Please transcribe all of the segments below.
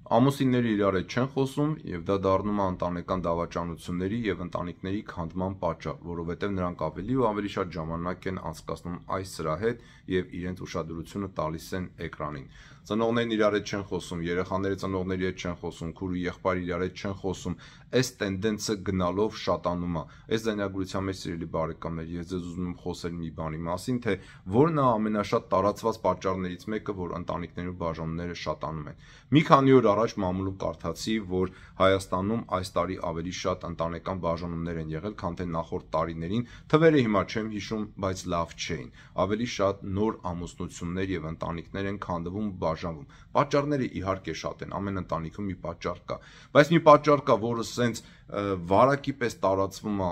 Ամուսինները իրար հետ չեն խոսում եւ դա դառնում է ընտանեկան դավաճանությունների եւ ընտանիքների քանդման պատճառ, որովհետեւ նրանք ավելի ու ավելի շատ ժամանակ են անցկացնում այս սրա հետ եւ իրենց ուշադրությունը տալիս են էկրանին։ Ծնողներն իրար հետ չեն խոսում, երեխաները ծնողների հետ չեն խոսում, քույր ու եղբայր իրար հետ չեն խոսում։ Այս տենդենսը գնալով շատանում է։ Այս ձայնագրության մեջ սիրելի բարեկամներ, ես ձեզ ուզում եմ խոսել մի բանի մասին, թե որն է ամենաշատ տարածված պատճառներից մեկը, որ ընտանիքներու բաժանումները շատանում են։ Մի քանի օր առաջ մամուլում կարդացի, որ Հայաստանում այս տարի ավելի շատ ընտանեկան բաժանումներ են եղել, քան թե նախորդ տարիներին։ Թվերը հիմա չեմ հիշում, բայց լավ չէին։ Ավելի շատ նոր ամուսնություններ եւ ընտանիքներ են քանդվում ու բաժանվում։ Պատճառները իհարկե շատ են, ամեն ընտանիքում մի պատճառ կա, բայց մի պատճառ կա, որը սենց վարակի պես տարածվում է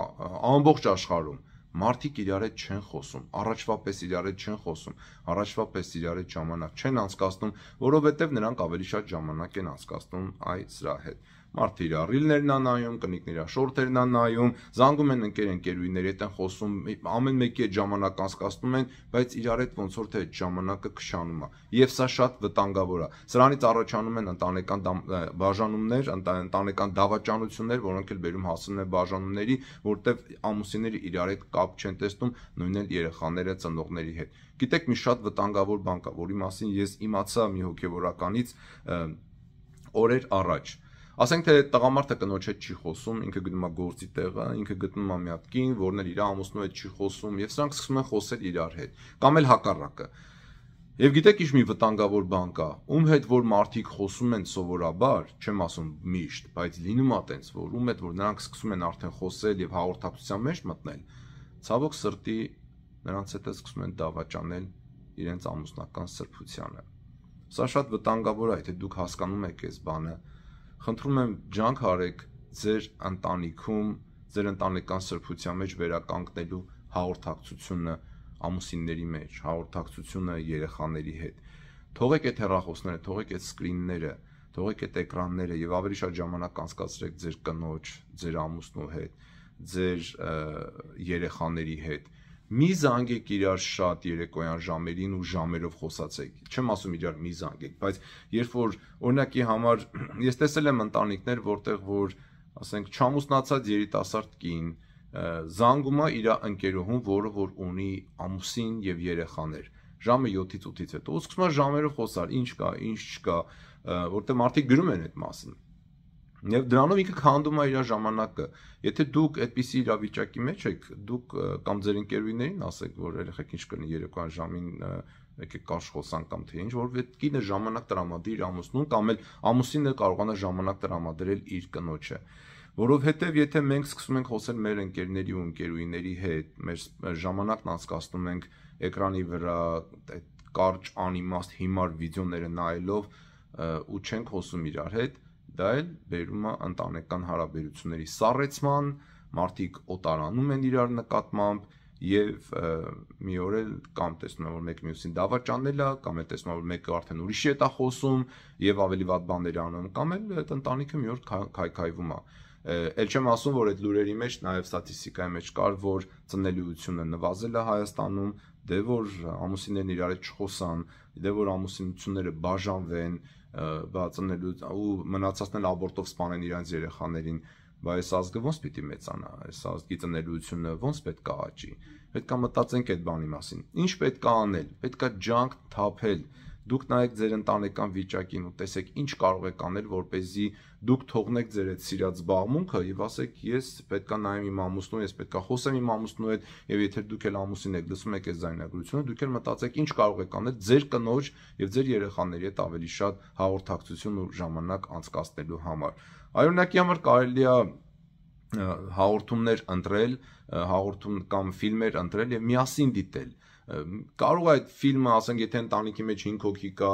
ամբողջ աշխարհում։ Մարդիկ իրար հետ չեն խոսում, առաջվա պես իրար հետ չեն խոսում, առաջվա պես իրար հետ ժամանակ չեն անցկացնում, որովհետև նրանք ավելի շատ ժամանակ են անցկացնում այս սրա հետ։ Մարդը իր ռիլներն է նայում, կնիկն իր շորթերն է նայում, զանգում են ընկերուհիների հետ են խոսում, ամեն մեկի հետ ժամանակ անցկացնում են, բայց իրար հետ ոնց որ թե այդ ժամանակը քշանում է։ Եվ սա շատ վտանգավոր է։ Սրանից առաջանում են ընտանեկան բաժանումներ, ընտանեկան դավաճանություններ, որոնք էլ բերում հասնում են բաժանումների, որտեղ ամուսինները իրար հետ կապ չեն տեսնում, նույնն էլ երեխաները ծնողների հետ։ Գիտեք, մի շատ վտանգավոր բան կա, որի մասին ես իմացա մի հոգևորականից օրեր առաջ։ Ասենք թե տղամարդը կնոջ հետ չի խոսում, ինքը գնում է գործի տեղը, ինքը գտնում է մի հատ կին, որն էլ իր ամուսնու հետ չի խոսում, եւ սրանք սկսում են խոսել իրար հետ, կամ էլ հակառակը։ Եվ գիտեք, ինչ մի վտանգավոր բան կա, ում հետ որ մարդիկ խոսում են սովորաբար, չեմ ասում միշտ, բայց լինում է տենց, որ ում հետ որ նրանք սկսում են արդեն խոսել եւ հաղորդակցության մեջ մտնել, ցավոք սրտի նրանց հետ սկսում են դավաճանել իրենց ամուսնական սրբությանը։ Սա շատ վտանգավոր է, եթե դուք հասկանում եք այս բանը։ Խնդրում եմ ջանք արեք ձեր ընտանիքում, ձեր ընտանեկան սրբության մեջ վերականգնելու հաղորդակցությունը ամուսինների մեջ, հաղորդակցությունը երեխաների հետ։ Թողեք այդ հեռախոսները, թողեք այդ սկրինները, թողեք այդ էկրանները եւ ավելի շատ ժամանակ անցկացրեք ձեր կնոջ, ձեր ամուսնու հետ, ձեր երեխաների հետ։ Մի զանգեք իրար շատ երեկոյան ժամերին ու ժամերով խոսացեք։ Չեմ ասում իրար մի զանգեք, բայց երբ որ օրինակի համար ես տեսել եմ ընտանիքներ, որտեղ որ ասենք չամուսնացած երիտասարդ կին զանգում է իր ընկերուհուն, որը որ ունի ամուսին եւ երեխաներ, ժամը 7-ից 8-ից հետո։ Ու սկսում է ժամերով խոսալ, ինչ կա, ինչ չկա, որտեղ մարդիկ գրում են այդ մասին։ Եվ դրանով ինքը քանդում է իր ժամանակը։ Եթե դուք այդպիսի իրավիճակի մեջ եք, դուք կամ ձեր ընկերուհիներին ասեք, որ երեխեք ինչ կնի երեկոյան ժամին եկեք կաշ խոսանք կամ թե ինչ, որ այդ կինը ժամանակ տրամադրի իր ամուսնուն կամ էլ ամուսինը կարողանա ժամանակ տրամադրել իր կնոջը։ Որովհետև եթե մենք սկսում ենք խոսել մեր ընկերների ու ընկերուհիների հետ, մեր ժամանակն անցկացնում ենք էկրանի վրա, այդ կարճ անիմաստ հիմար վիդեոները նայելով ու չենք խոսում իրար հետ, դա էլ բերում է ընտանեկան հարաբերությունների սառեցման, մարդիկ օտարանում են իրար նկատմամբ եւ մի օր էլ կամ տեսնում են որ մեկ մյուսին դավաճանել է, կամ էլ տեսնում են որ մեկը արդեն ուրիշի հետ է խոսում եւ ավելի վատ բաներ անում, կամ էլ այդ ընտանիքը մի օր քայքայվում է։ Էլ չեմ ասում, որ այդ լուրերի մեջ նաեւ ստատիստիկայի մեջ կար, որ ծնելիությունը նվազել է Հայաստանում, դե որ ամուսիններն իրար հետ չխոսան, դե որ ամուսինությունները բաժանվեն, բացնելու ու մնացածն էլ աբորտով սպանեն իրենց երեխաներին, բայց այս ազգը ոնց պիտի մեծանա, այս ազգի ծնելիությունը ոնց պետք է աճի։ Պետք է մտածենք այդ բանի մասին։ Ինչ պետք է անել։ Պետք է ջանք թափել։ Դուք նայեք ձեր ընտանեկան վիճակին ու տեսեք ինչ կարող եք անել, որպեսզի դուք թողնեք ձեր այդ սիրած զբաղմունքը եւ ասեք ես պետքա նայեմ իմ ամուսնու, ես պետքա խոսեմ իմ ամուսնու հետ եւ եթե դուք էլ ամուսին եք լսում եք այս զայնագրությունը, դուք էլ մտածեք ինչ կարող եք անել ձեր կնոջ եւ ձեր երեխաների հետ ավելի շատ հաղորդակցություն ու ժամանակ անցկացնելու համար։ Օրինակի համար կարելի է հաղորդումներ ընտրել, հաղորդում կամ ֆիլմեր ընտրել եւ միասին դիտել։ Կարող է այդ ֆիլմը, ասենք, եթե ընտանիքի մեջ 5 հոգի կա,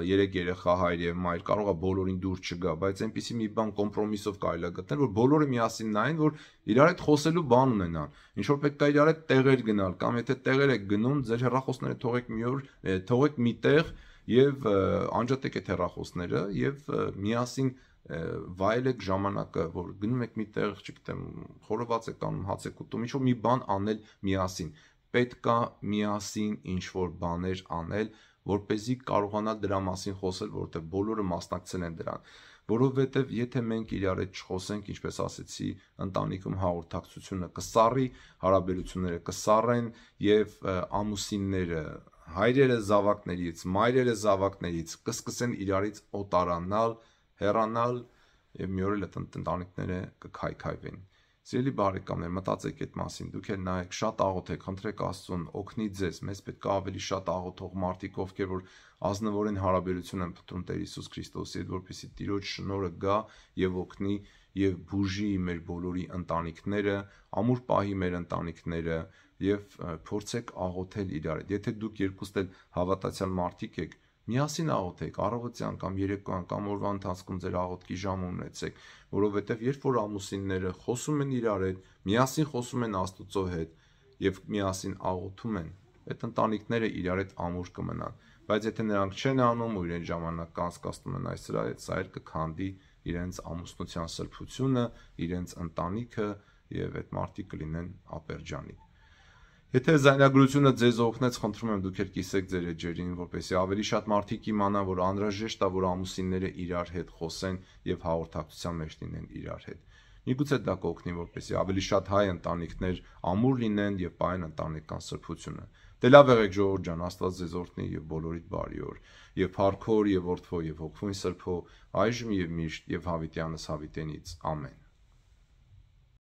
3 երեխա, հայր եւ մայր, կարող է բոլորին դուր չգա, բայց այնպեսի մի բան կոմպրոմիսով կարելի է գտնել, որ բոլորը միասին նայեն, որ իրար հետ խոսելու բան ունենան։ Ինչ որ պետք է իրար հետ տեղեր գնալ, կամ եթե տեղեր եք գնում, ձեր հեռախոսները թողեք մի օր, թողեք մի տեղ եւ անջատեք այդ հեռախոսները եւ միասին վայելեք ժամանակը, որ գնում եք մի տեղ, չգիտեմ, խորոված եք անում, հաց եք ուտում, ինչ որ մի բան անել միասին։ Պետք է միասին ինչ որ բաներ անել, որպեսզի կարողանա դրա մասին խոսել, որովհետև բոլորը մասնակցել են դրան։ Որովհետև եթե մենք իրար հետ չխոսենք, ինչպես ասեցի, ընտանիքում հաղորդակցությունը կսառի, հարաբերությունները կսառեն եւ ամուսինները, հայրերը զավակներից, մայրերը զավակներից կսկսեն իրարից օտարանալ, հեռանալ եւ մի օր էլ այդ ընտանիքները կքայքայվեն։ Սիրելի բարեկամներ, մտածեք այդ մասին, դուք էլ նայեք, շատ աղոթեք, խնդրեք Աստծուն, օգնի ձեզ, մեզ պետք է ավելի շատ աղոթող մարդիկ, ովքեր որ ազնվորեն հարաբերություն են փնտրում Տեր Հիսուս Քրիստոսի հետ, որպեսզի Տիրոջ շնորհը գա եւ օգնի եւ բուժի մեր բոլորի ընտանիքները, ամուր պահի մեր ընտանիքները եւ փորձեք աղոթել իրար հետ։ Եթե դուք երկուստ էլ հավատացյալ մարդիկ եք, միասին աղոթեք, առավոտյան կամ երեկոյան կամ օրվա ընթացքում ձեր աղոթքի ժամը ունեցեք, որովհետև երբ որ ամուսինները խոսում են իրար հետ, միասին խոսում են Աստծո հետ եւ միասին աղոթում են, այդ ընտանիքները իրար հետ ամուր կմնան։ Բայց եթե նրանք չեն անում ու իրեն ժամանակ կանցկացնում են այս սրա հետ, սա էլ կքանդի իրենց ամուսնության սրբությունը, իրենց ընտանիքը եւ այդ մարդիկ կլինեն ապերջանիկ։ Եթե զայնագրությունը ձեզ օգնեց, խնդրում եմ դուք կիսեք ձեր էջերին, որպեսզի ավելի շատ մարդիկ իմանան, որ անհրաժեշտ է, որ ամուսինները իրար հետ խոսեն եւ հաղորդակցության մեջ լինեն իրար հետ։ Միգուցե դա կօգնի, որպեսզի ավելի շատ հայ ընտանիքներ ամուր լինեն եւ պահեն ընտանեկան սրբությունը։ Դե լավ եղեք ժողովուրդ ջան, Աստված ձեզ օրհնի եւ բոլորիդ բարի օր։ Եվ Փառքոր եւ Որդվո եւ Հոգվույն Սրբո, այժմ եւ միշտ եւ հավիտյանս հավիտենից։ Ամեն։